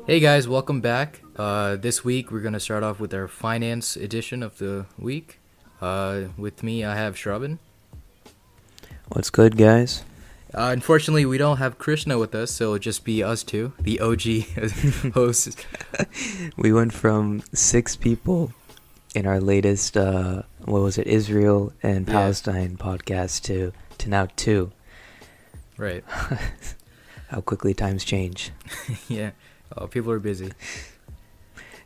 Hey guys, welcome back. This week we're gonna start off with our finance edition of the week. With me, I have Shravan. What's good, guys? Unfortunately, we don't have Krishna with us, so it'll just be us two, the OG hosts. We went from 6 people in our latest, what was it, Israel and Yeah, Palestine podcast to now two. right. How quickly times change. Yeah. Oh, people are busy.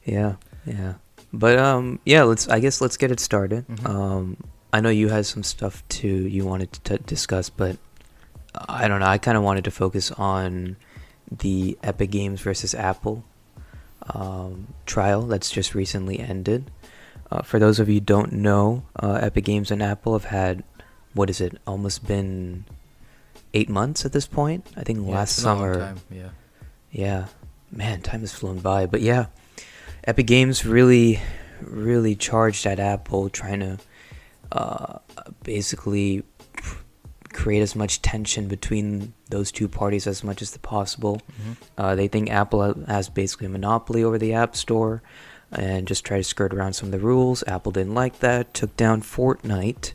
Yeah, yeah. But yeah. I guess let's get it started. hmm I know you had some stuff you wanted to discuss, but I don't know. I kind of wanted to focus on the Epic Games versus Apple trial that's just recently ended. For those of you who don't know, Epic Games and Apple have had, what is it, almost been 8 months at this point? I think Yeah, it's last been a long summer. time. Yeah. Yeah, man, time has flown by. But yeah, Epic Games really, really charged at Apple, trying to uh, basically create as much tension between those two parties as much as possible. hmm They think Apple has basically a monopoly over the App Store and just try to skirt around some of the rules. Apple didn't like that, took down Fortnite,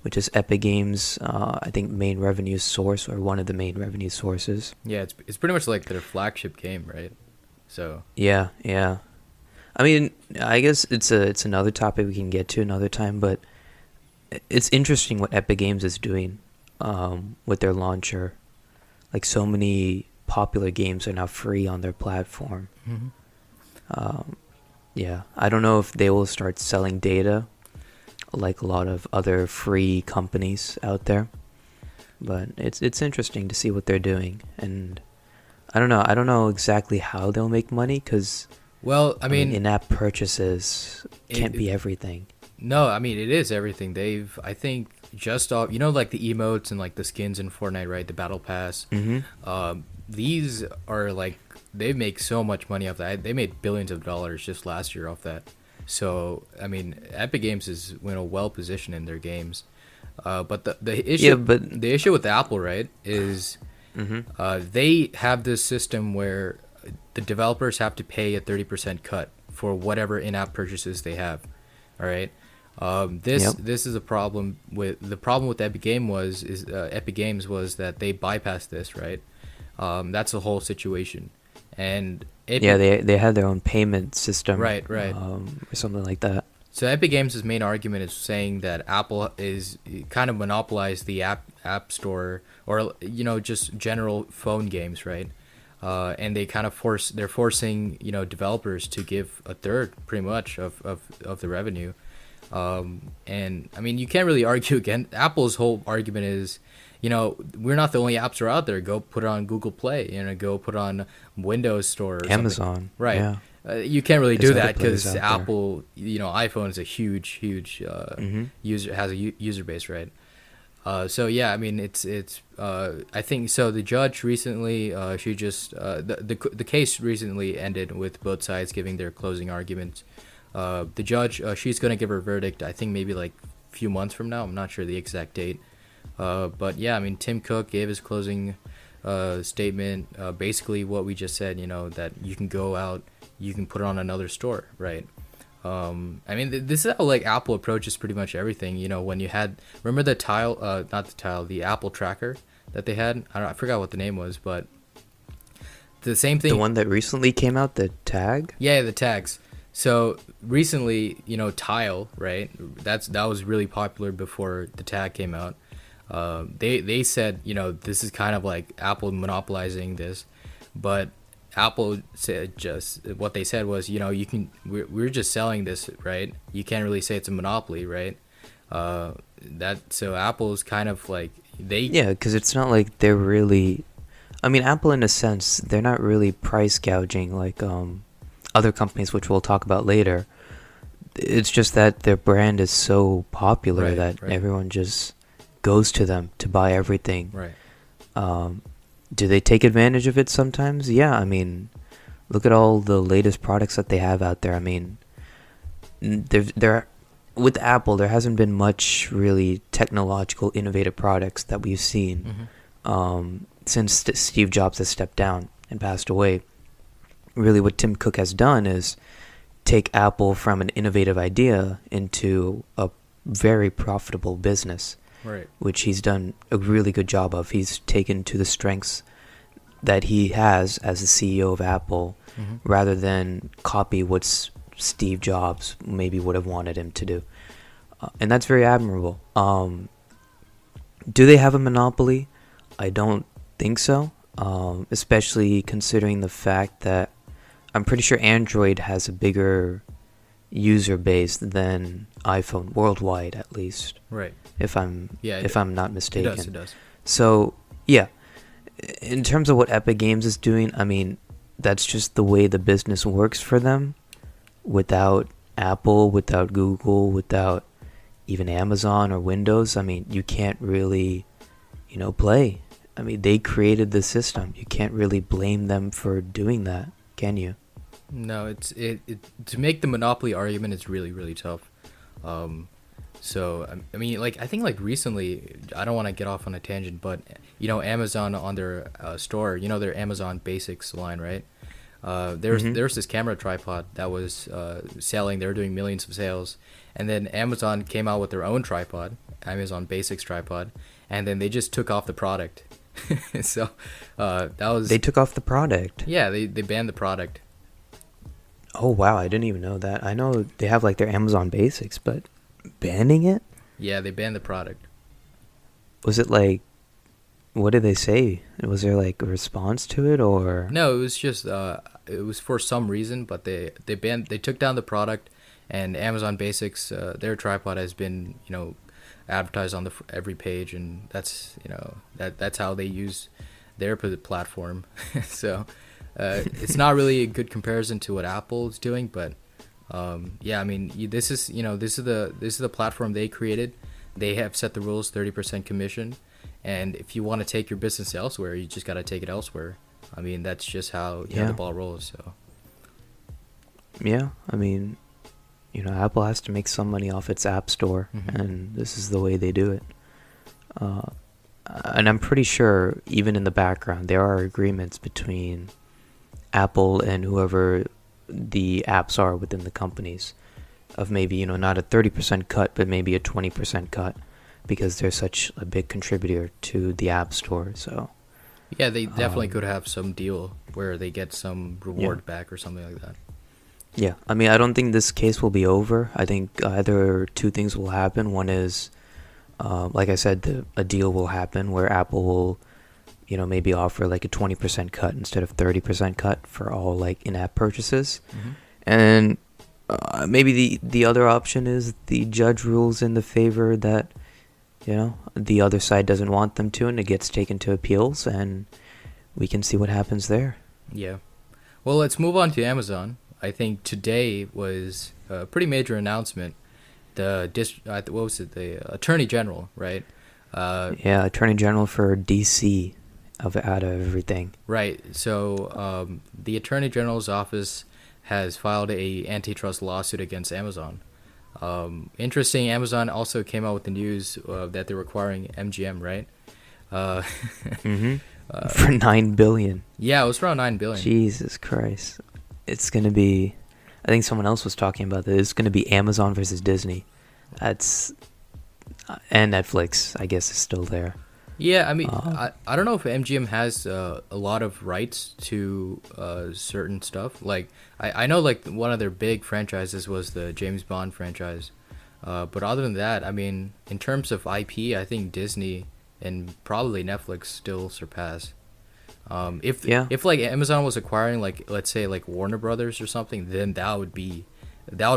which is Epic Games' I think main revenue source, or one of the main revenue sources. Yeah, it's pretty much like their flagship game, right? So Yeah, yeah. I mean, I guess it's another topic we can get to another time, but it's interesting what Epic Games is doing with their launcher. Like, so many popular games are now free on their platform. hmm Um, yeah, I don't know if they will start selling data like a lot of other free companies out there, but it's interesting to see what they're doing. And I don't know exactly how they'll make money, because well, I I mean, mean, in-app purchases it, can't it be everything. no, I mean it is everything. I think, just off, like the emotes and like the skins in Fortnite, right? The battle pass. Mm-hmm. These are like they make so much money off that. They made billions of dollars just last year off that. So I mean, Epic Games is well positioned in their games. But Yeah, but the issue with Apple, right, is mm-hmm. they have this system where the developers have to pay a 30% cut for whatever in-app purchases they have. All right. Yep. This is a problem with Epic Games was that they bypassed this, right? That's the whole situation, and Yeah, Epic, they have their own payment system, right. or something like that. So Epic Games' main argument is saying that Apple is kind of monopolized the app store, or just general phone games, right? And they kind of they're forcing developers to give a third, pretty much, of the revenue. And I mean, you can't really argue against Apple's whole argument is, we're not the only apps that are out there. Go put it on Google Play, go put on Windows Store or something. Amazon, Right. yeah. You can't really There's do other that players because out there. Apple, iPhone is a huge Mm-hmm. user base, right? So yeah, I mean, I think so. The judge recently, she just the case recently ended with both sides giving their closing arguments. The judge, she's gonna give her verdict. I think maybe like a few months from now. I'm not sure the exact date. But yeah, I mean, Tim Cook gave his closing statement. Basically, what we just said. That you can go out, you can put it on another store, right? I mean, this is how like Apple approaches pretty much everything. When you had remember the tile, not the tile, the Apple tracker that they had. I forgot what the name was, but the same The thing. one that recently came out, the tag. Yeah, the tags. So recently, Tile, right? That was really popular before the tag came out. They said, this is kind of like Apple monopolizing this, but Apple said, just what they said was, we're just selling this, right? You can't really say it's a monopoly, right? That so Apple's kind of like they Yeah, because it's not like they're really. I mean, Apple, in a sense, they're not really price gouging like other companies, which we'll talk about later. It's just that their brand is so popular that right, everyone just goes to them to buy everything. right. Um, do they take advantage of it sometimes? Yeah, I mean, look at all the latest products that they have out there. I mean, there with Apple, there hasn't been much really technological, innovative products that we've seen hmm since Steve Jobs has stepped down and passed away. really what Tim Cook has done is take Apple from an innovative idea into a very profitable business, Right. which he's done a really good job of. He's taken to the strengths that he has as the CEO of Apple Mm-hmm. rather than copy what Steve Jobs maybe would have wanted him to do. And that's very admirable. Do they have a monopoly? I don't think so, especially considering the fact that I'm pretty sure Android has a bigger user base than iPhone worldwide, at least, Right. if I'm not It mistaken. does. It does. So yeah, in terms of what Epic Games is doing, I mean, that's just the way the business works for them. Without Apple, without Google, without even Amazon or Windows, I mean, you can't really, play. I mean, they created the system. You can't really blame them for doing that, can you? No, it to make the monopoly argument is really really tough. So I mean, like I think like recently, I don't want to get off on a tangent, but Amazon on their store, their Amazon Basics line, right? There's this camera tripod that was selling. They were doing millions of sales, and then Amazon came out with their own tripod, Amazon Basics tripod, and then they just took off the product. So that was They took off the product. yeah, they banned the product. Oh wow, I didn't even know that. I know they have like their Amazon Basics, but banning it? Yeah, they banned the product. Was it like, what did they say? Was there like a response to it, or? No, it was just it was for some reason, but they took down the product, and Amazon Basics their tripod has been advertised on every page, and that's that's how they use their platform. So it's not really a good comparison to what Apple is doing, but yeah, I mean this is the platform they created. They have set the rules, 30% commission. And if you want to take your business elsewhere, you just got to take it elsewhere. I mean, that's just how the ball rolls. So Yeah, I mean, Apple has to make some money off its app store, Mhm. and this is the way they do it. And I'm pretty sure, even in the background, there are agreements between Apple and whoever the apps are within the companies of maybe, not a 30% cut, but maybe a 20% cut, because they're such a big contributor to the App Store. So yeah, they definitely could have some deal where they get some reward back or something like that. yeah, I mean, I don't think this case will be over. I think either two things will happen. One is, like I said, a deal will happen where Apple will, maybe offer like a 20% cut instead of 30% cut for all like in-app purchases. Mm-hmm. And maybe the other option is the judge rules in the favor that the other side doesn't want them to, and it gets taken to appeals, and we can see what happens there. Yeah. Well, let's move on to Amazon. I think today was a pretty major announcement. The what was it? The Attorney General, right? Yeah, Attorney General for DC out of everything. Right. So the Attorney General's office has filed a antitrust lawsuit against Amazon. Interesting. Amazon also came out with the news that they're acquiring MGM, right? For $9 billion. Yeah, it was around $9 billion. Jesus Christ. It's going to be, I think someone else was talking about this. It's going to be Amazon versus Disney. And Netflix, I guess, is still there. Yeah, I mean, I don't know if MGM has a lot of rights to certain stuff. Like, I know, like, one of their big franchises was the James Bond franchise. But other than that, I mean, in terms of IP, I think Disney and probably Netflix still surpass. If like Amazon was acquiring, like, let's say like Warner Brothers or something, then that would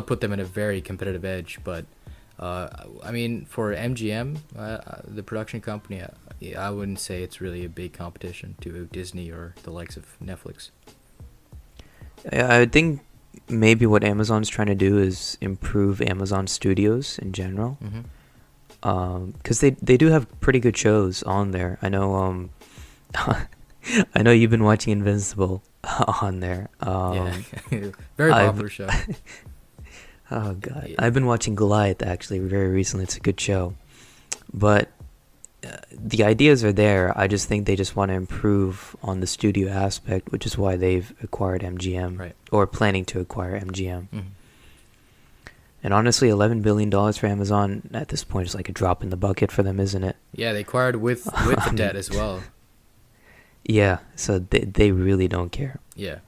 put them in a very competitive edge. But I mean, for MGM, the production company, I wouldn't say it's really a big competition to Disney or the likes of Netflix. I think maybe what Amazon's trying to do is improve Amazon Studios in general. Mm-hmm. Because they do have pretty good shows on there. I know I know you've been watching Invincible on there. Yeah, very popular show. Oh god, Yeah. I've been watching Goliath actually very recently. It's a good show, but the ideas are there. I just think they just want to improve on the studio aspect, which is why they've acquired MGM, Right. or planning to acquire MGM. Mhm. And honestly, $11 billion for Amazon at this point is like a drop in the bucket for them, isn't it? Yeah, they acquired with the debt as well. Yeah, so they really don't care. Yeah.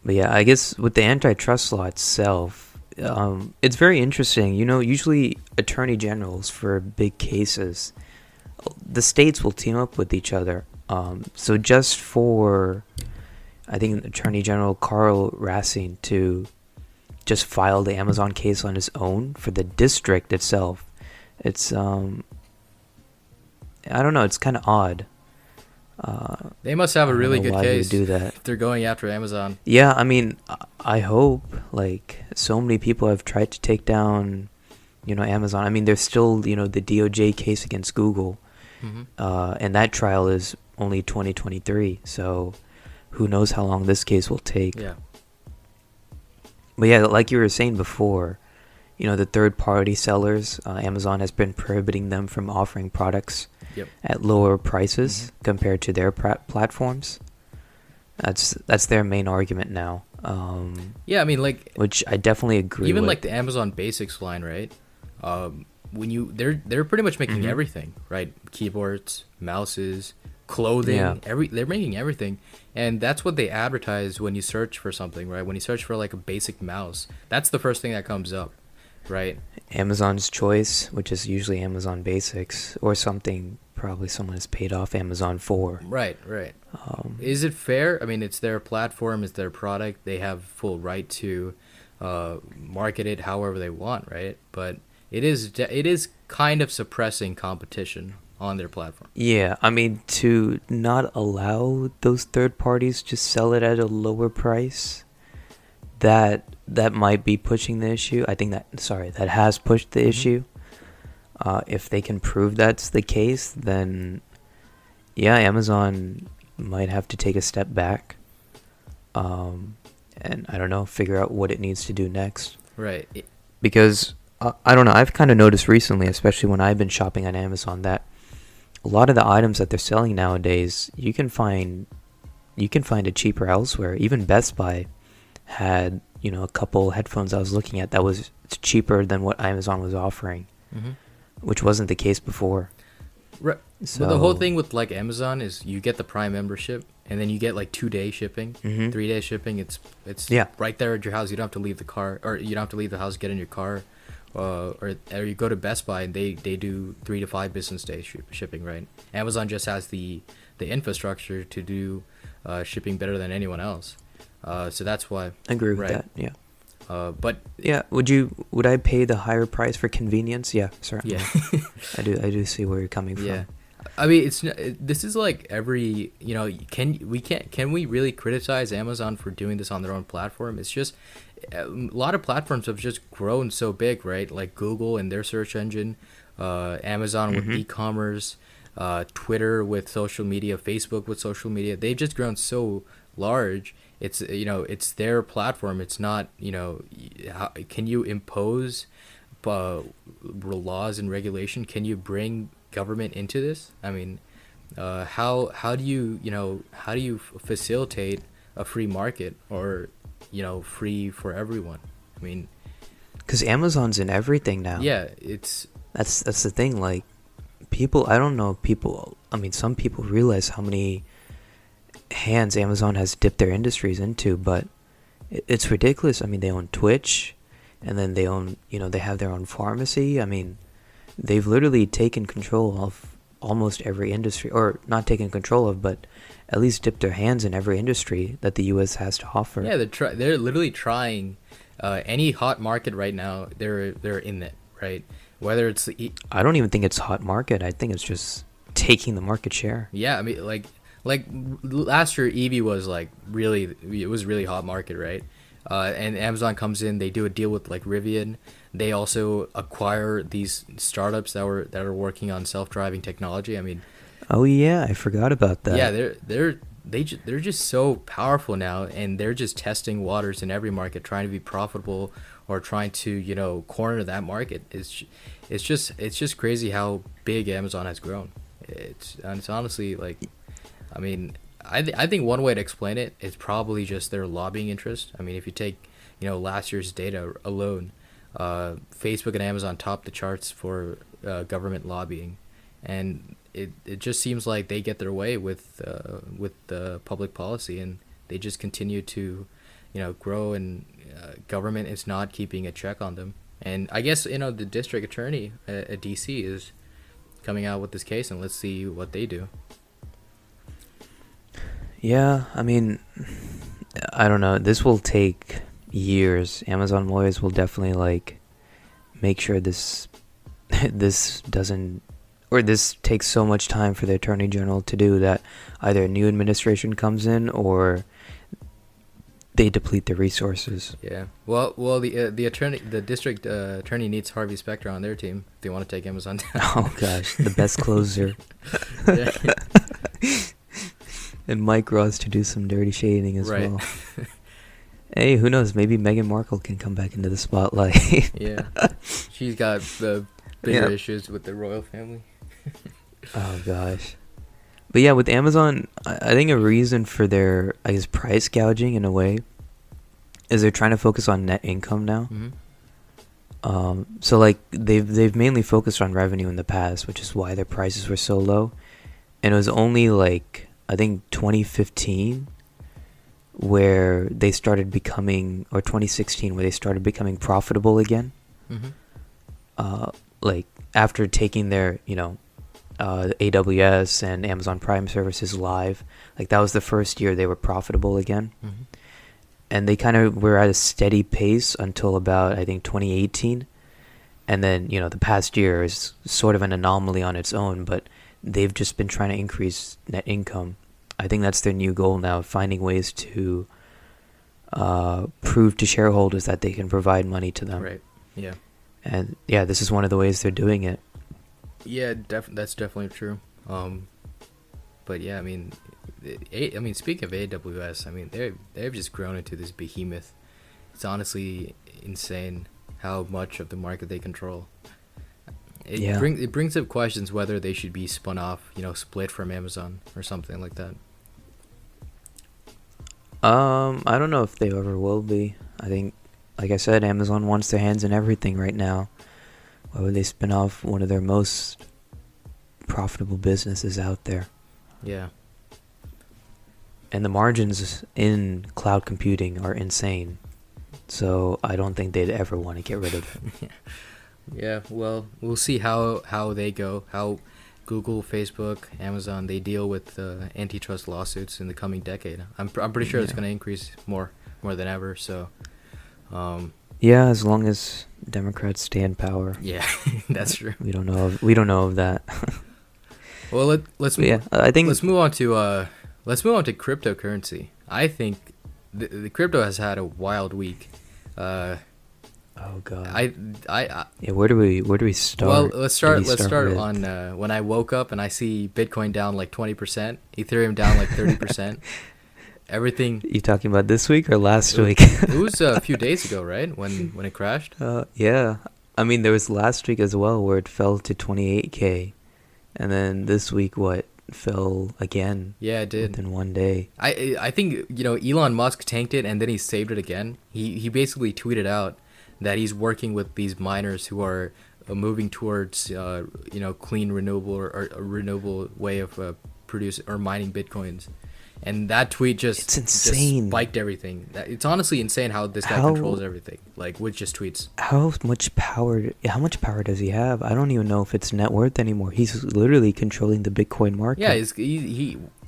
But yeah, I guess with the antitrust law itself, it's very interesting. You know, usually attorney generals for big cases, the states will team up with each other. So just for, I think, Attorney General Carl Racine to just file the Amazon case on his own for the district itself, it's I don't know, it's kind of odd. They must have I a don't really know good why he would case do that. if they're going after Amazon. Yeah, I mean, I hope, like, so many people have tried to take down, Amazon. I mean, there's still, the DOJ case against Google, Hmm. and that trial is only 2023, so who knows how long this case will take. Yeah. But yeah, like you were saying before, the third-party sellers, Amazon has been prohibiting them from offering products Yep. at lower prices compared to their platforms. That's their main argument now. Yeah, I mean, like, Which I definitely agree even with. like the Amazon Basics line, right? They're pretty much making Mhm. everything, right? Keyboards, mouses, clothing, Yeah. they're making everything. And that's what they advertise when you search for something, right? When you search for like a basic mouse, that's the first thing that comes up, right? Amazon's Choice, which is usually Amazon Basics, or something probably someone has paid off Amazon for. Right, right. Is it fair? I mean, it's their platform, it's their product. They have full right to market it however they want, right? But it is kind of suppressing competition on their platform. Yeah, I mean, to not allow those third parties to sell it at a lower price, that might be pushing the issue. I think that has pushed the Mhm. issue. If they can prove that's the case, then yeah, Amazon might have to take a step back. And I don't know, figure out what it needs to do next. Right. Because I don't know, I've kind of noticed recently, especially when I've been shopping on Amazon, that a lot of the items that they're selling nowadays, you can find it cheaper elsewhere. Even Best Buy had, a couple headphones I was looking at that was cheaper than what Amazon was offering, Hmm. which wasn't the case before. Right. So But the whole thing with like Amazon is you get the Prime membership, and then you get like 2-day shipping, Mhm. 3-day shipping. It's Yeah. right there at your house. You don't have to leave the car, or you don't have to leave the house, get in your car, or you go to Best Buy and they do 3 to 5 business day shipping. Right. Amazon just has the infrastructure to do shipping better than anyone else. So that's why. I agree with Right. that. Yeah. But Yeah. Would I pay the higher price for convenience? Yeah, certainly. yeah. I do see where you're coming from. Yeah, I mean, this is like every, can we really criticize Amazon for doing this on their own platform? It's just a lot of platforms have just grown so big, right? Like Google and their search engine, Amazon with Mhm. e-commerce, Twitter with social media, Facebook with social media. They've just grown so large. It's it's their platform. It's not can you impose laws and regulation? Can you bring government into this? I mean, how do you facilitate a free market, or free for everyone? I mean, Because Amazon's in everything now. yeah, it's That's the thing. Like, people, I don't know if people, I mean, some people realize how many hands Amazon has dipped their industries into, but it's ridiculous. I mean, they own Twitch, and then they own, they have their own pharmacy. I mean, they've literally taken control of almost every industry, or not taken control of, but at least dipped their hands in every industry that the U.S. has to offer. yeah, they're literally trying any hot market right now. They're in it, right? Whether it's I don't even think it's hot market. I think it's just taking the market share. yeah, I mean, like last year Eevee was like it was really hot market, right? And Amazon comes in, they do a deal with like Rivian. They also acquire these startups that are working on self-driving technology. I mean, Oh yeah, I forgot about that. yeah, they're just so powerful now, and they're just testing waters in every market, trying to be profitable or trying to corner that market. It's just crazy how big Amazon has grown. It's honestly like, I mean, I think one way to explain it is probably just their lobbying interest. I mean, if you take last year's data alone, Facebook and Amazon topped the charts for government lobbying, and it just seems like they get their way with the public policy, and they just continue to grow, and government is not keeping a check on them. And I guess the district attorney at DC is coming out with this case, and let's see what they do. Yeah, I mean, I don't know. This will take years. Amazon lawyers will definitely like make sure this this doesn't, or this takes so much time for the attorney general to do that either a new administration comes in or they deplete the resources. Yeah. Well, the district attorney needs Harvey Specter on their team if they want to take Amazon down. Oh gosh, the best closer. Yeah. And Mike Ross to do some dirty shading as Right. well. Hey, who knows? Maybe Meghan Markle can come back into the spotlight. Yeah. She's got the bigger Yeah. issues with the royal family. Oh gosh. But yeah, with Amazon, I think a reason for their, I guess, price gouging in a way is they're trying to focus on net income now. Mm-hmm. So like they've mainly focused on revenue in the past, which is why their prices were so low. And it was only like I think 2015 where they started becoming, or 2016 where they started becoming profitable again. Mm-hmm. Like after taking their AWS and Amazon Prime services live, like that was the first year they were profitable again. Mm-hmm. And they kind of were at a steady pace until about, I think, 2018. And then, the past year is sort of an anomaly on its own, but they've just been trying to increase net income. I think that's their new goal now, finding ways to prove to shareholders that they can provide money to them. Right. Yeah. And yeah, this is one of the ways they're doing it. Yeah, that's definitely true. But yeah, I mean, speaking of AWS, I mean, they've just grown into this behemoth. It's honestly insane how much of the market they control. It brings up questions whether they should be spun off, split from Amazon or something like that. I don't know if they ever will be. I think, like I said, Amazon wants their hands in everything right now. Why would they spin off one of their most profitable businesses out there? Yeah. And the margins in cloud computing are insane. So I don't think they'd ever want to get rid of it. Yeah, well, we'll see how they go, how Google, Facebook, Amazon, they deal with antitrust lawsuits in the coming decade. I'm pretty sure it's going to increase more than ever, so... Yeah, as long as Democrats stay in power. Yeah, that's true. We don't know of that. Well, let's move on to cryptocurrency. I think the crypto has had a wild week. Oh god. Yeah, where do we start? Well, let's start with? on when I woke up and I see Bitcoin down like 20%, Ethereum down like 30%. Everything. You talking about this week or last week? It was a few days ago, right? When it crashed. Yeah. I mean, there was last week as well where it fell to 28K, and then this week fell again. Yeah, it did within one day. I think Elon Musk tanked it and then he saved it again. He basically tweeted out that he's working with these miners who are moving towards clean, renewable or a renewable way of producing or mining bitcoins. And that tweet it's insane. just spiked everything. It's honestly insane how this guy controls everything, like with just tweets. How much power does he have? I don't even know if it's net worth anymore. He's literally controlling the Bitcoin market. Yeah,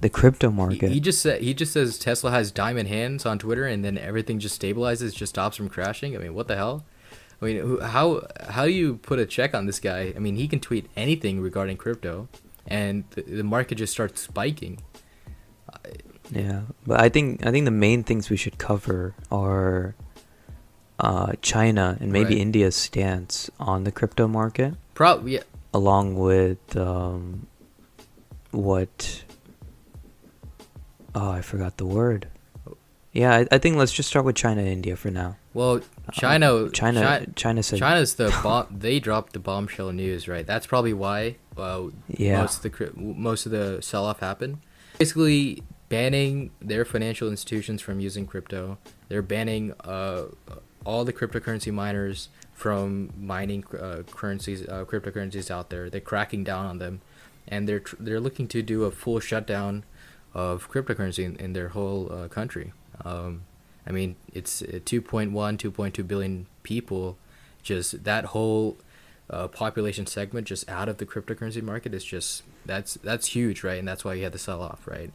the crypto market. He just says Tesla has diamond hands on Twitter, and then everything just stabilizes, just stops from crashing. I mean, what the hell? I mean, how do you put a check on this guy? I mean, he can tweet anything regarding crypto, and the market just starts spiking. Yeah, but I think the main things we should cover are China and maybe Right. India's stance on the crypto market. Probably, yeah. Along with I forgot the word. Yeah, I think let's just start with China and India for now. Well, China said, China's the bomb. They dropped the bombshell news, right? That's probably why yeah, most of the sell-off happened. Basically, banning their financial institutions from using crypto. They're banning all the cryptocurrency miners from mining cryptocurrencies out there. They're cracking down on them, and they're looking to do a full shutdown of cryptocurrency in their whole country. I mean, it's 2.2 billion people. Just that whole population segment just out of the cryptocurrency market is just that's huge, right? And that's why you had to sell off, right?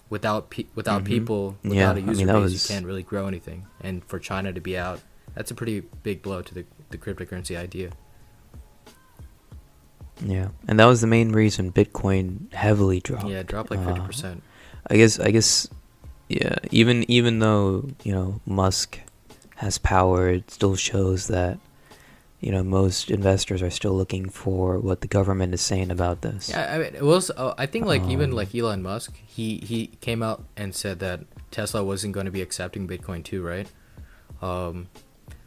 Without people, without a user base, you can't really grow anything. And for China to be out, that's a pretty big blow to the cryptocurrency idea. yeah, and that was the main reason Bitcoin heavily dropped. Yeah, it dropped like 50%. I guess, yeah. Even though Musk has power, it still shows that most investors are still looking for what the government is saying about this. Yeah, I mean, it was. I think even like Elon Musk, he came out and said that Tesla wasn't going to be accepting Bitcoin too, right?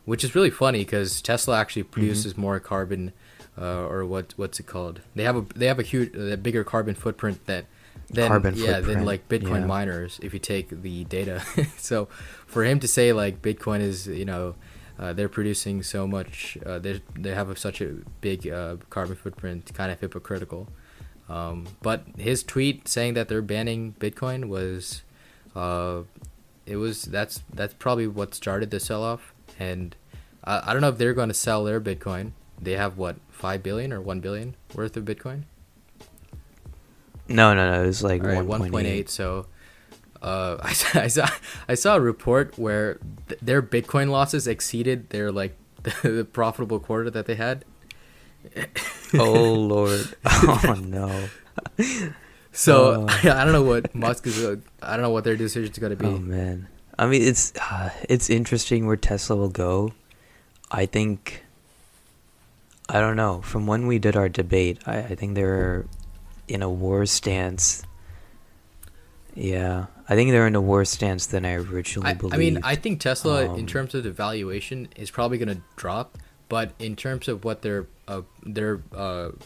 Which is really funny because Tesla actually produces more carbon, or what's it called? They have a bigger carbon footprint than like Bitcoin miners if you take the data. So for him to say like Bitcoin is they're producing so much, they have such a big carbon footprint, kind of hypocritical. But his tweet saying that they're banning Bitcoin was that's probably what started the sell-off. And I don't know if they're going to sell their Bitcoin. They have what, 5 billion or 1 billion worth of Bitcoin? No, it was like 1.8. So I saw a report where their Bitcoin losses exceeded their the profitable quarter that they had. Oh Lord! Oh no! So I don't know what Musk is. I don't know what their decision's going to be. Oh man! I mean, it's interesting where Tesla will go. I think. I don't know. From when we did our debate, I think they're in a worse stance. Yeah, I think they're in a worse stance than I originally believed. I mean, I think Tesla, in terms of the valuation, is probably going to drop. But in terms of what their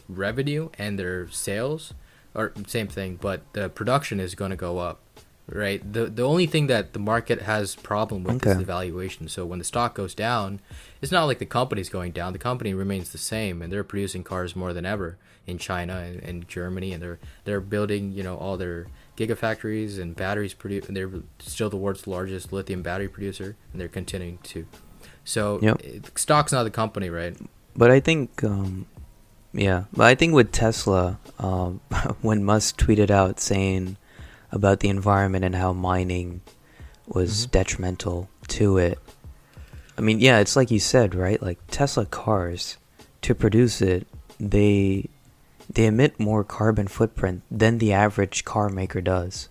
revenue and their sales, are same thing. But the production is going to go up, right? The only thing that the market has problem with is the valuation. So when the stock goes down, it's not like the company's going down. The company remains the same, and they're producing cars more than ever in China and Germany, and they're building all their gigafactories and batteries. They're still the world's largest lithium battery producer, and they're continuing to. So stock's not the company, right? But I think, but I think with Tesla, when Musk tweeted out saying about the environment and how mining was detrimental to it. I mean, yeah, it's like you said, right? Like Tesla cars, to produce it, they emit more carbon footprint than the average car maker does.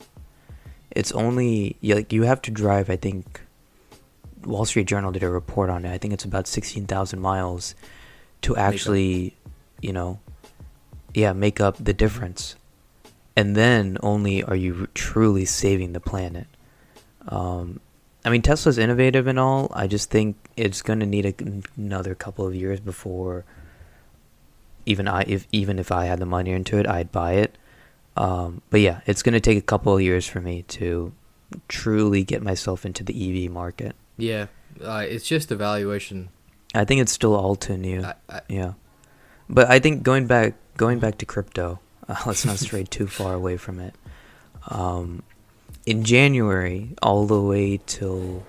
It's only you have to drive, I think Wall Street Journal did a report on it. I think it's about 16,000 miles to actually, make up the difference. And then only are you truly saving the planet. I mean, Tesla's innovative and all. I just think it's going to need another couple of years before even if I had the money into it, I'd buy it. But yeah, it's going to take a couple of years for me to truly get myself into the EV market. Yeah, it's just the valuation. I think it's still all too new. Yeah, but I think going back to crypto, let's not stray too far away from it. In January, all the way till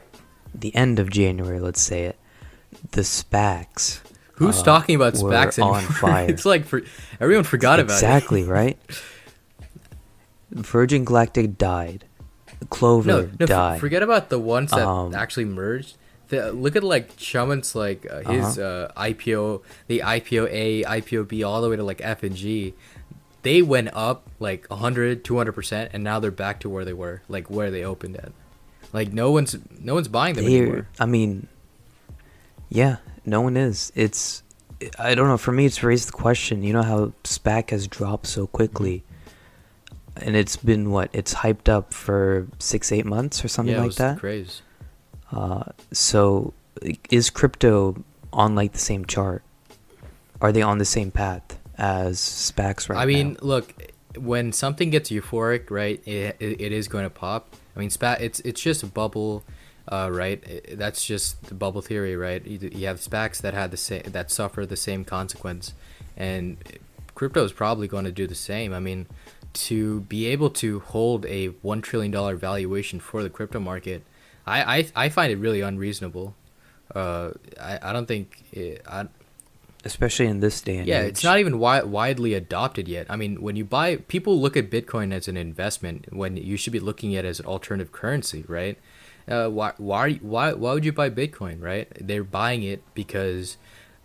the end of January, let's say it, the SPACs. Who's talking about SPACs anymore? On fire. It's like everyone forgot about it. Exactly, right? Virgin Galactic died. Clover died. Forget about the ones that actually merged. Look at Shuman's his IPO, the IPO A, IPO B, all the way to F and G. They went up 100, 200%, and now they're back to where they were, where they opened at. No one's buying them anymore. I mean, yeah, no one is. I don't know. For me, it's raised the question. You know how SPAC has dropped so quickly, and it's been it's hyped up for 6-8 months or something like that. Crazy. So is crypto on like the same chart? Are they on the same path as SPACs right I now? mean, look, when something gets euphoric, right, it is going to pop. I mean, it's just a bubble, right? That's just the bubble theory, right? You have SPACs that had the same that suffer the same consequence, and crypto is probably going to do the same. I mean, to be able to hold a $1 trillion valuation for the crypto market, I find it really unreasonable. I don't think Especially in this day and yeah, it's age. not even widely adopted yet. I mean, when you buy, people look at Bitcoin as an investment when you should be looking at it as an alternative currency, right? Why would you buy Bitcoin, right? They're buying it because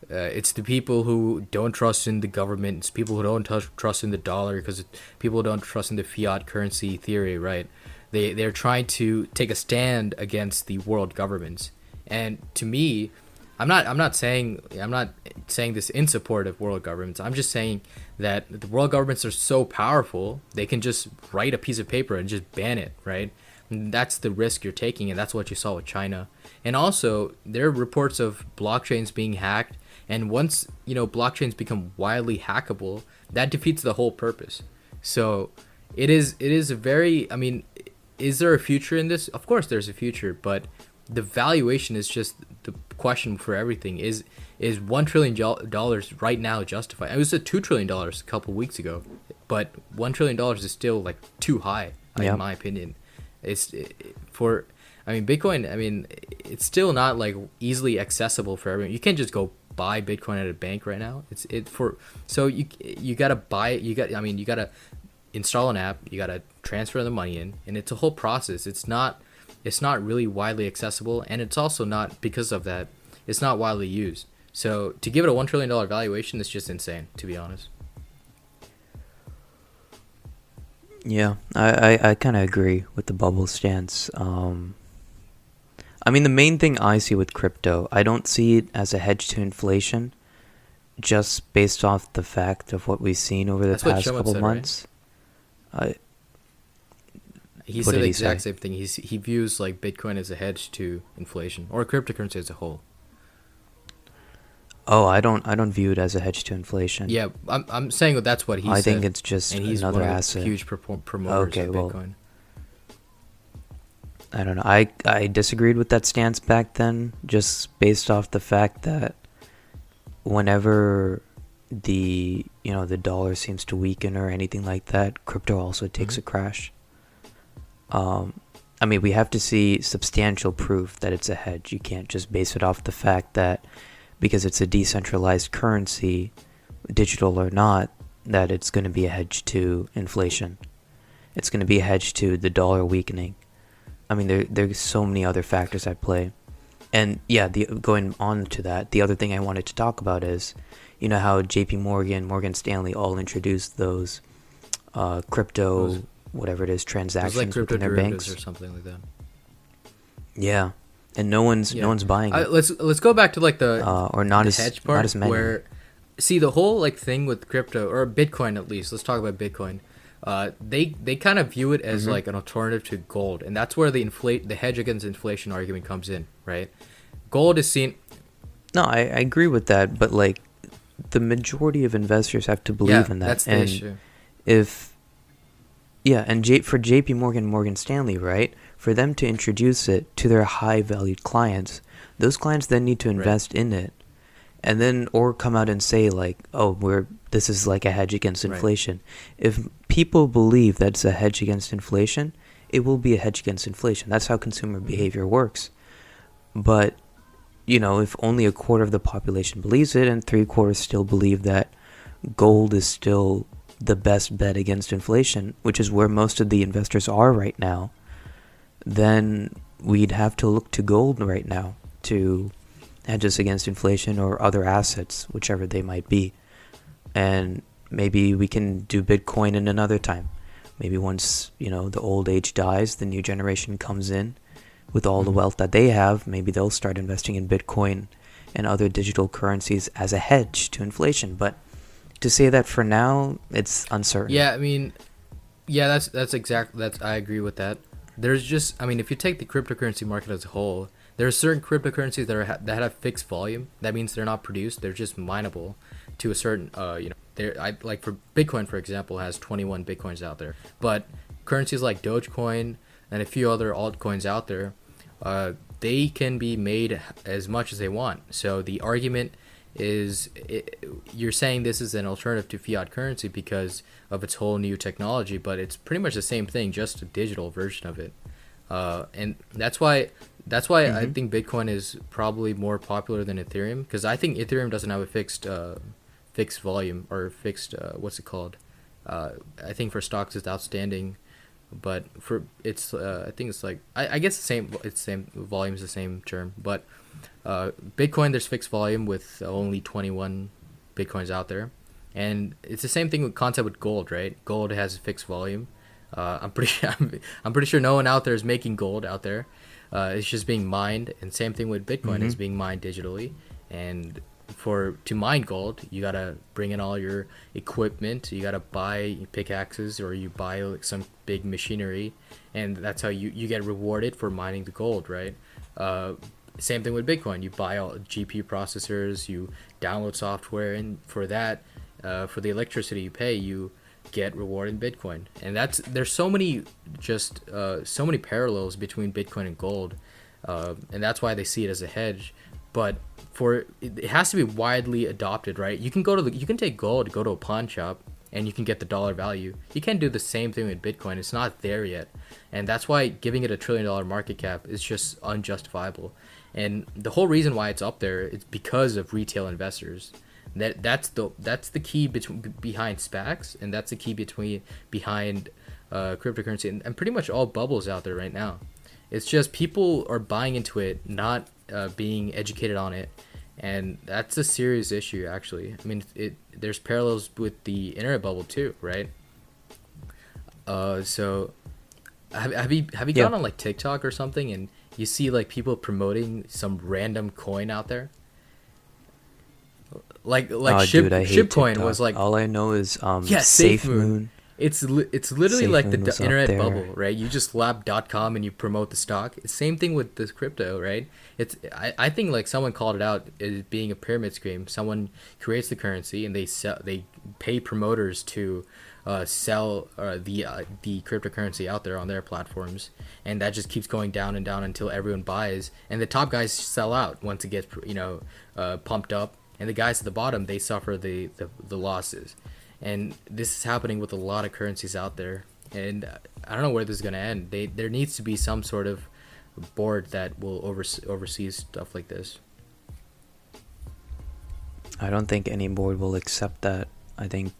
it's the people who don't trust in the government. It's people who don't trust in the dollar because people don't trust in the fiat currency theory, right? They're trying to take a stand against the world governments, and to me, I'm not saying this in support of world governments. I'm just saying that the world governments are so powerful they can just write a piece of paper and just ban it, right? And that's the risk you're taking, and that's what you saw with China. And also, there are reports of blockchains being hacked, and once blockchains become widely hackable, that defeats the whole purpose. So, it is a very. I mean, is there a future in this? Of course, there's a future, but the valuation is just the question for everything. Is $1 trillion right now justified? It was at $2 trillion a couple weeks ago, but $1 trillion is still like too high, in Yep. my opinion. For, I mean, Bitcoin. I mean, it's still not like easily accessible for everyone. You can't just go buy Bitcoin at a bank right now. So you gotta buy it. You gotta install an app. You gotta transfer the money in, and it's a whole process. It's not really widely accessible, and it's also not, because of that, it's not widely used. So to give it a $1 trillion valuation is just insane, to be honest. Yeah, I kind of agree with the bubble stance. I mean, the main thing I see with crypto, I don't see it as a hedge to inflation, just based off the fact of what we've seen over the That's what past Shimon couple said, right? months. Uh, He what said did the he say? exact same thing. He views like Bitcoin as a hedge to inflation, or cryptocurrency as a whole. Oh, I don't view it as a hedge to inflation. Yeah, I'm saying that's what he I said, think it's just and he's one another of the asset. huge promoters Okay, of well, Bitcoin. I don't know. I disagreed with that stance back then, just based off the fact that whenever the dollar seems to weaken or anything like that, crypto also takes Hmm. a crash. I mean, we have to see substantial proof that it's a hedge. You can't just base it off the fact that because it's a decentralized currency, digital or not, that it's going to be a hedge to inflation. It's going to be a hedge to the dollar weakening. I mean, there's so many other factors at play. And yeah, going on to that, the other thing I wanted to talk about is, you know how JP Morgan, Morgan Stanley all introduced those crypto, Those whatever it is, those like transactions crypto within their derivatives or banks. something like that. Yeah, and no one's buying it, Let's go back to like or not the as hedge not part as many. where, see, the whole like thing with crypto or Bitcoin, at least let's talk about Bitcoin. They kind of view it as Hmm. like an alternative to gold, and that's where the hedge against inflation argument comes in, right? Gold is seen. No, I agree with that, but like the majority of investors have to Yeah, believe in that, that's the and issue. if yeah, and for JP Morgan, Morgan Stanley, right? For them to introduce it to their high valued clients, those clients then need to Right. invest in it. And then or come out and say like, "Oh, this is like a hedge against Right. inflation." If people believe that's a hedge against inflation, it will be a hedge against inflation. That's how consumer Hmm. behavior works. But, if only a quarter of the population believes it and three-quarters still believe that gold is still the best bet against inflation, which is where most of the investors are right now, then we'd have to look to gold right now to hedge us against inflation or other assets, whichever they might be. And maybe we can do Bitcoin in another time. Maybe once, the old age dies, the new generation comes in with all the Hmm. wealth that they have. Maybe they'll start investing in Bitcoin and other digital currencies as a hedge to inflation. But to say that for now, it's uncertain. Yeah, I mean, yeah, that's I agree with that. there's just, I mean, if you take the cryptocurrency market as a whole, there are certain cryptocurrencies that have fixed volume. That means they're not produced; they're just mineable to a certain, there. I like for Bitcoin, for example, has 21 bitcoins out there, but currencies like Dogecoin and a few other altcoins out there, they can be made as much as they want. So the argument is, you're saying this is an alternative to fiat currency because of its whole new technology, but it's pretty much the same thing, just a digital version of it. And that's why I think Bitcoin is probably more popular than Ethereum, because I think Ethereum doesn't have a fixed volume or fixed what's it called? I think for stocks it's outstanding, but for it's I think it's like I guess the same, it's same volume is the same term, but Bitcoin, there's fixed volume with only 21 bitcoins out there, and it's the same thing with concept with gold, right? Gold has a fixed volume. I'm pretty sure no one out there is making gold out there. It's just being mined, and same thing with Bitcoin is being mined digitally. And to mine gold, you gotta bring in all your equipment. You gotta buy pickaxes, or you buy like some big machinery, and that's how you get rewarded for mining the gold, right? Same thing with Bitcoin. You buy all GPU processors, you download software, and for that, for the electricity you pay, you get rewarded in Bitcoin. And there's so many so many parallels between Bitcoin and gold, and that's why they see it as a hedge. But it has to be widely adopted, right? You can take gold, go to a pawn shop, and you can get the dollar value. You can't do the same thing with Bitcoin. It's not there yet, and that's why giving it $1 trillion market cap is just unjustifiable. And the whole reason why it's up there is because of retail investors. That's the key behind SPACs, and that's the key behind cryptocurrency and pretty much all bubbles out there right now. It's just people are buying into it, not being educated on it, and that's a serious issue, actually. I mean, there's parallels with the internet bubble too, right? So have you gone on like TikTok or something, and you see like people promoting some random coin out there? Like Shipcoin was like, all I know is SafeMoon. It's literally like the internet there. bubble, right? You just slap .com and you promote the stock. Same thing with this crypto, right? I think like someone called it out as being a pyramid scheme. Someone creates the currency and they pay promoters to sell the cryptocurrency out there on their platforms, and that just keeps going down and down until everyone buys, and the top guys sell out once it gets pumped up, and the guys at the bottom, they suffer the losses. And this is happening with a lot of currencies out there, and I don't know where this is going to end. There needs to be some sort of board that will oversee stuff like this. I don't think any board will accept that. I think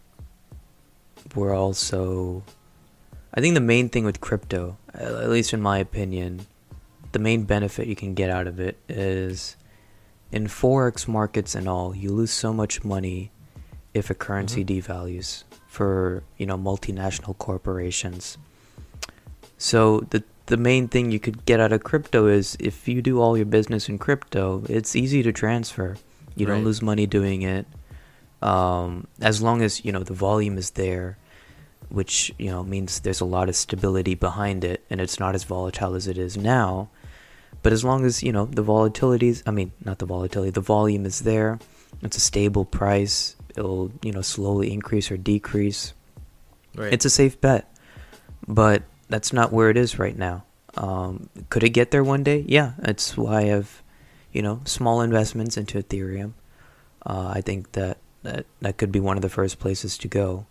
the main thing with crypto, at least in my opinion, the main benefit you can get out of it is in forex markets and all, you lose so much money if a currency devalues for multinational corporations. So the main thing you could get out of crypto is, if you do all your business in crypto, it's easy to transfer. You don't lose money doing it, as long as the volume is there, which means there's a lot of stability behind it, and it's not as volatile as it is now. But as long as the volume is there, it's a stable price. It'll slowly increase or decrease. Right. It's a safe bet, but that's not where it is right now. Could it get there one day? Yeah, that's why I have small investments into Ethereum. I think that could be one of the first places to go.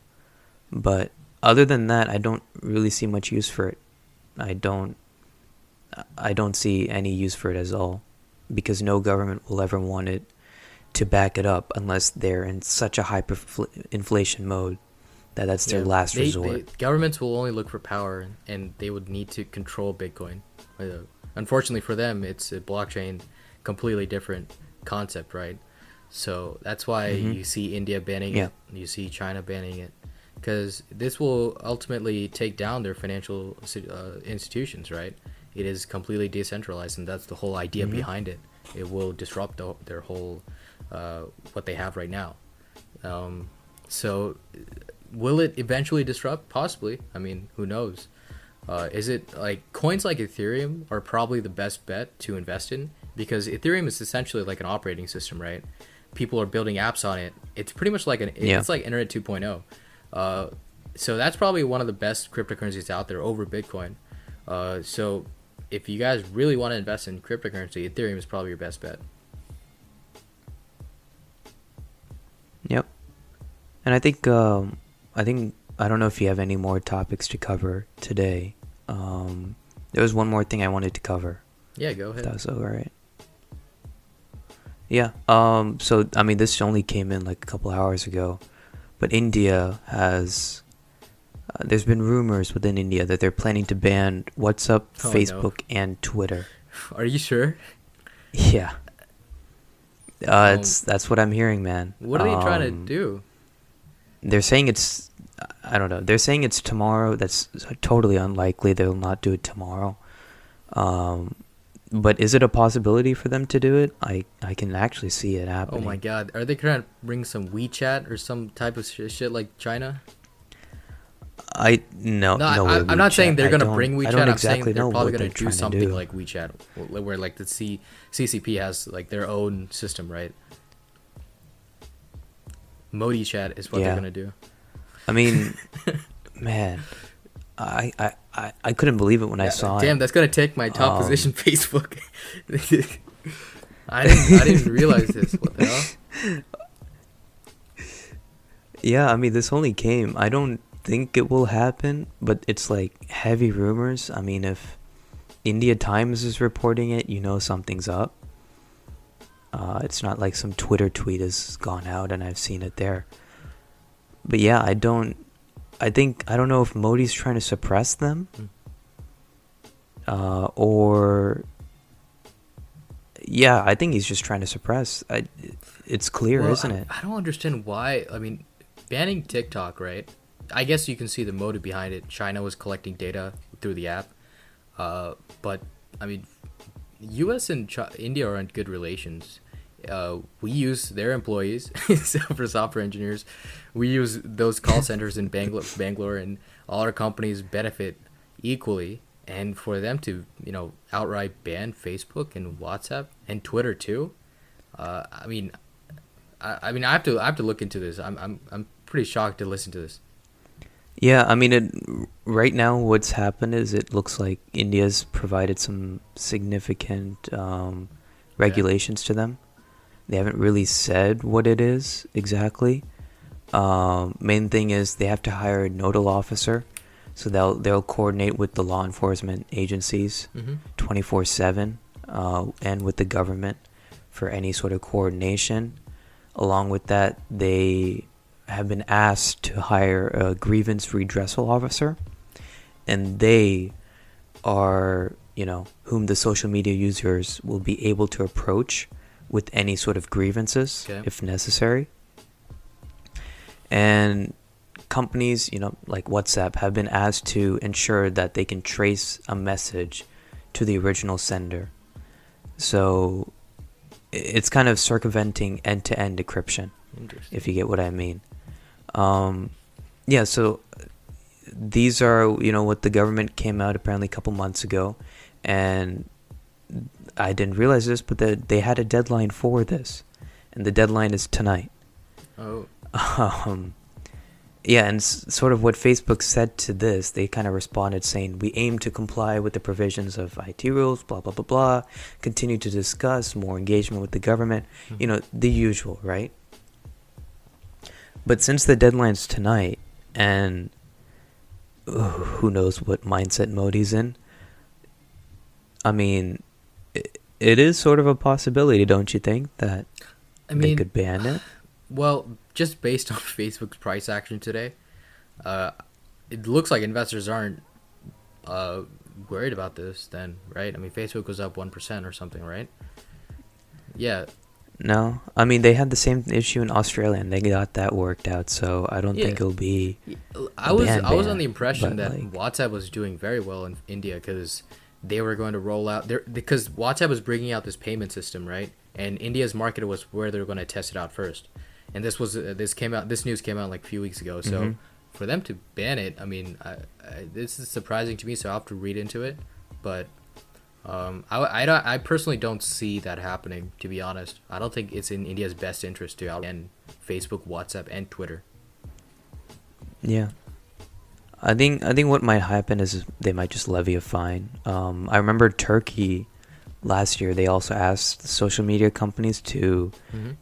But other than that, I don't really see much use for it. I don't see any use for it at all, because no government will ever want it to back it up unless they're in such a hyperinflation mode that's their last resort. Governments will only look for power, and they would need to control Bitcoin. Unfortunately for them, it's a blockchain, completely different concept, right? So that's why you see India banning it, you see China banning it, because this will ultimately take down their financial institutions, right? It is completely decentralized, and that's the whole idea behind it. It will disrupt their whole what they have right now. So will it eventually disrupt? Possibly. I mean, who knows? Is it like coins like Ethereum are probably the best bet to invest in because Ethereum is essentially like an operating system, right? People are building apps on it. It's pretty much like Yeah. it's like Internet 2.0. So that's probably one of the best cryptocurrencies out there over Bitcoin. So if you guys really want to invest in cryptocurrency, Ethereum is probably your best bet. Yep. And I think I don't know if you have any more topics to cover today. There was one more thing I wanted to cover. Yeah, go If that ahead. was all right. Yeah. So I mean, this only came in like a couple hours ago, but India has. There's been rumors within India that they're planning to ban WhatsApp, Oh no. Facebook, and Twitter. Are you sure? Yeah. Um, That's what I'm hearing, man. what are they trying to do? They're saying it's, I don't know. They're saying it's tomorrow. That's totally unlikely. They'll not do it tomorrow. But is it a possibility for them to do it? I can actually see it Oh happening. my god. Are they trying to bring some WeChat or some type of shit like China? No, No, no way. I'm not saying WeChat. they're I gonna don't- bring WeChat. I don't I'm exactly saying they're know probably what gonna they're do trying to something do. like WeChat, where like the CCP has like their own system, right? Modi Chat is what they're Yeah. gonna do. I mean, man, I couldn't believe it when I saw Damn, it. that's gonna take my top Um, position Facebook. I didn't realize this. What the hell? Yeah, I mean, this only came. I don't think it will happen, but it's like heavy rumors. I mean, if India Times is reporting it, you know something's up. It's not like some Twitter tweet has gone out and I've seen it there. But yeah, I don't know if Modi's trying to suppress them, or yeah, I think he's just trying to suppress. It's clear, Well, isn't it? I don't understand why. I mean, banning TikTok, right? I guess you can see the motive behind it. China was collecting data through the app, but I mean, U.S. and India are in good relations. We use their employees for software engineers. We use those call centers in Bangalore, and all our companies benefit equally. And for them to, outright ban Facebook and WhatsApp and Twitter too, I mean, I mean, I have to look into this. I'm pretty shocked to listen to this. Yeah, I mean, right now what's happened is it looks like India's provided some significant regulations to them. They haven't really said what it is exactly. Main thing is they have to hire a nodal officer, so they'll coordinate with the law enforcement agencies 24/7, and with the government for any sort of coordination. Along with that, they have been asked to hire a grievance redressal officer, and they are, whom the social media users will be able to approach with any sort of grievances, Okay. if necessary. And companies, like WhatsApp, have been asked to ensure that they can trace a message to the original sender. So it's kind of circumventing end-to-end decryption, Interesting. if you get what I mean. Yeah, so these are, what the government came out apparently a couple months ago, and I didn't realize this, but they had a deadline for this, and the deadline is tonight. Oh, Yeah, and sort of what Facebook said to this, they kind of responded saying, we aim to comply with the provisions of IT rules, blah, blah, blah, blah, continue to discuss more engagement with the government, the usual, right? But since the deadline's tonight, and who knows what mindset Modi's in, I mean, it is sort of a possibility, don't you think, that I they mean, could ban it? well, just based on Facebook's price action today, it looks like investors aren't worried about this. Then, right? I mean, Facebook was up 1% or something, right? Yeah. No, I mean, they had the same issue in Australia, and they got that worked out, so I don't think Yeah. it'll be... I was ban, on the impression but, that like- WhatsApp was doing very well in India because they were going to roll out there because WhatsApp was bringing out this payment system, right? And India's market was where they were going to test it out first. And this news came out like a few weeks ago. So for them to ban it, I mean, this is surprising to me, so I'll have to read into it. But I personally don't see that happening, to be honest. I don't think it's in India's best interest to ban Facebook, WhatsApp, and Twitter. Yeah. I think what might happen is they might just levy a fine. I remember Turkey last year, they also asked the social media companies to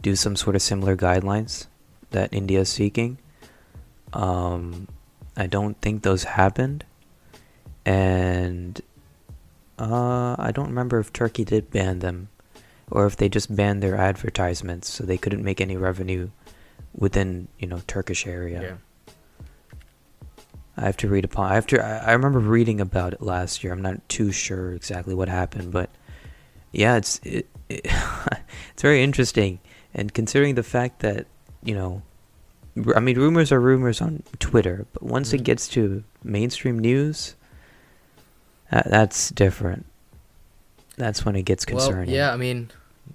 do some sort of similar guidelines that India is seeking. I don't think those happened. And I don't remember if Turkey did ban them or if they just banned their advertisements so they couldn't make any revenue within, Turkish area. Yeah. I have to read upon. I remember reading about it last year. I'm not too sure exactly what happened, but yeah, it's very interesting. And considering the fact that I mean, rumors are rumors on Twitter, but once it gets to mainstream news, that's different. That's when it gets concerning. Well, yeah, I mean,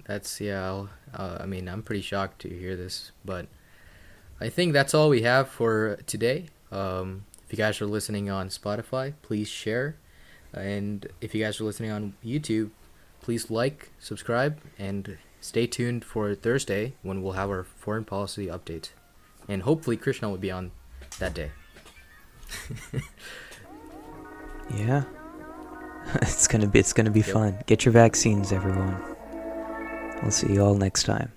I mean, I'm pretty shocked to hear this, but I think that's all we have for today. If you guys are listening on Spotify, please share. And if you guys are listening on YouTube, please like, subscribe, and stay tuned for Thursday when we'll have our foreign policy update. And hopefully Krishna will be on that day. Yeah. It's gonna be fun. Get your vaccines, everyone. We'll see you all next time.